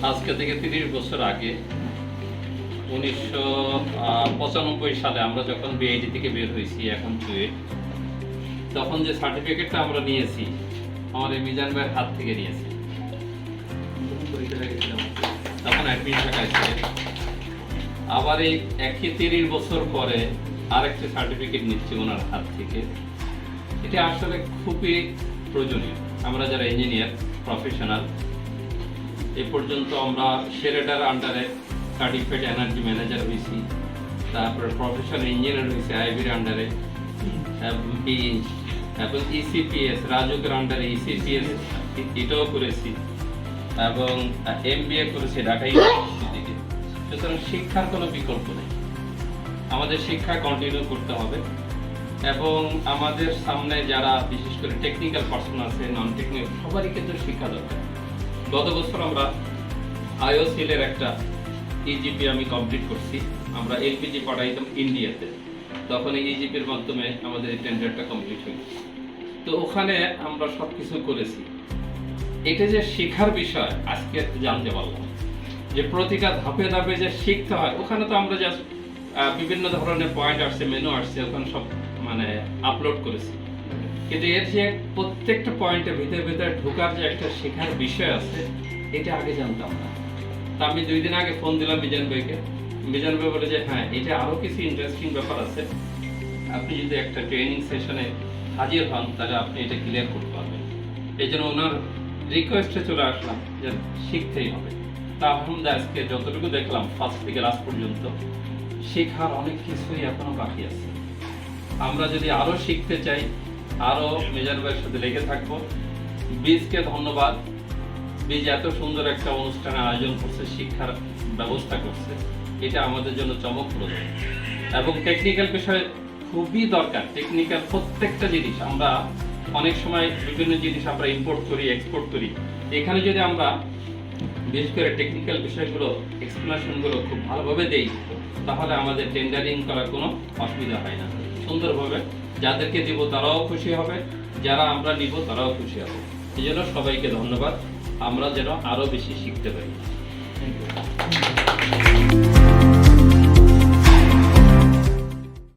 আজকে থেকে 30 বছর আগে 1995 সালে আমরা যখন বিআইডি থেকে বের হয়েছি এখন চুয়েট, তখন যে সার্টিফিকেটটা আমরা নিয়েছি আমার এই মিজান ভাইয়ের হাত থেকে নিয়েছি। তখন অ্যাডমিন শাখায় ছিলেন। আবার এই একই 30 বছর পরে আরেকটি সার্টিফিকেট নিচ্ছি ওনার হাত থেকে। এটা আসলে খুবই প্রয়োজনীয়। আমরা যারা ইঞ্জিনিয়ার প্রফেশনাল, এ পর্যন্ত আমরা শেরেডার আন্ডারে সার্টিফাইড এনার্জি ম্যানেজার হয়েছি, তারপরে প্রফেশনাল ইঞ্জিনিয়ার হয়েছি আইবির আন্ডারে, এবং ইসিপিএস রাজুকের আন্ডারে ইসিপিএস এটাও করেছি, এবং এমবিএ করেছি ঢাকা ইউনিভার্সিটি থেকে। সুতরাং শিক্ষার কোনো বিকল্প নেই, আমাদের শিক্ষা কন্টিনিউ করতে হবে। এবং আমাদের সামনে যারা বিশেষ করে টেকনিক্যাল পার্সন আছে, নন টেকনিক্যাল, সবারই কিন্তু শিক্ষা দরকার। গত বছর আমরা আইওসিএলের একটা ইজিপি আমি কমপ্লিট করছি। আমরা এলপিজি পাঠাইতাম ইন্ডিয়াতে, তখন এই ইজিপির মাধ্যমে আমাদের এই টেন্ডারটা কমপ্লিট হয়ে গেছে। তো ওখানে আমরা সব কিছু করেছি। এটা যে শেখার বিষয় আজকে জানতে পারলাম, যে প্রতিটা ধাপে ধাপে যে শিখতে হয়। ওখানে তো আমরা জাস্ট বিভিন্ন ধরনের পয়েন্ট আসছে, মেনু আসছে, ওখানে সব আপলোড করেছি। কিন্তু এর যে প্রত্যেকটা পয়েন্টের ভিতরে ভিতরে ঢোকার যে একটা শেখার বিষয় আছে, এটা আগে জানতাম না। তা আমি 2 দিন আগে ফোন দিলাম মিজান ভাইকে। মিজান ভাই বলে যে হ্যাঁ, এটা আরো কিছু ইন্টারেস্টিং ব্যাপার আছে, আপনি যদি একটা ট্রেনিং সেশনে হাজির হন তাহলে আপনি এটা ক্লিয়ার করতে পারবেন। এই জন্য ওনার রিকোয়েস্টে চলে আসলাম যে শিখতেই হবে। তা আলহামদুলিল্লাহ আজকে যতটুকু দেখলাম ফার্স্ট থেকে লাস্ট পর্যন্ত শেখার অনেক কিছুই এখনো বাকি আছে। আমরা যদি আরো শিখতে চাই, আরো মিজান ভাইয়ের সাথে লেগে থাকবো। বীজকে ধন্যবাদ, বীজ এত সুন্দর একটা অনুষ্ঠানের আয়োজন করছে, শিক্ষার ব্যবস্থা করছে, এটা আমাদের জন্য চমকপ্রদ। এবং টেকনিক্যাল বিষয় খুবই দরকার। টেকনিক্যাল প্রত্যেকটা জিনিস আমরা অনেক সময় বিভিন্ন জিনিস আমরা ইম্পোর্ট করি, এক্সপোর্ট করি। এখানে যদি আমরা বিশেষ করে টেকনিক্যাল বিষয়গুলো, এক্সপ্লেনেশনগুলো খুব ভালোভাবে দেই, তাহলে আমাদের টেন্ডারিং করার কোনো অসুবিধা হয় না। সুন্দরভাবে যাদেরকে দিব তারাও খুশি হবে, যারা আমরা নিব তারাও খুশি হবে। এই জন্য সবাইকে ধন্যবাদ। আমরা যেন আরো বেশি শিখতে পারি। Thank you.